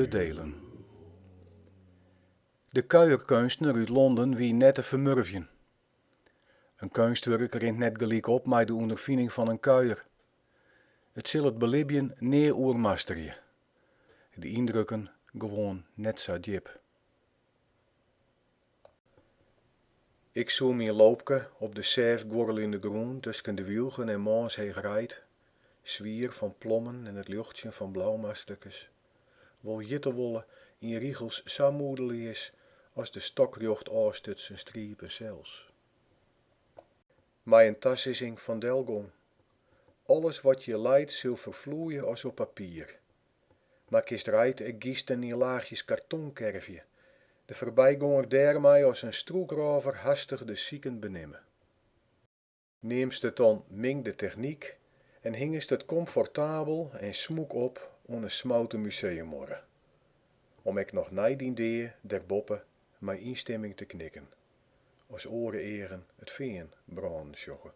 vierde delen. De kuierkunstenaar uit Londen wie net te vermurvjen. Een kunstwerk rint net gelijk op met de ondervinding van een kuier. Het zal het belibjen neer oermasterje. De indrukken gewoon net zo diep. Ik zoom mijn loopke op de sef gorrelende groen tussen de wielgen en maans hegerheid. Zwier van plommen en het luchtje van blauwmastekes. Wol jitterwolle in riegels zo moedelijk is als de stokjocht afstutsen striepen zelfs. Mij een tassissing van Delgon. Alles wat je leidt zul vervloeien als op papier. Maar kist rijt en giesten in laagjes kartonkerfje. De voorbijganger dermij als een stroekraver hastig de zieken benimmen. Neemst het dan ming de techniek en hingest het comfortabel en smoek op om een smouten museummorren. Om ik nog nijdien deer der boppen mijn instemming te knikken. Als oren eren het veen branden sjoggen.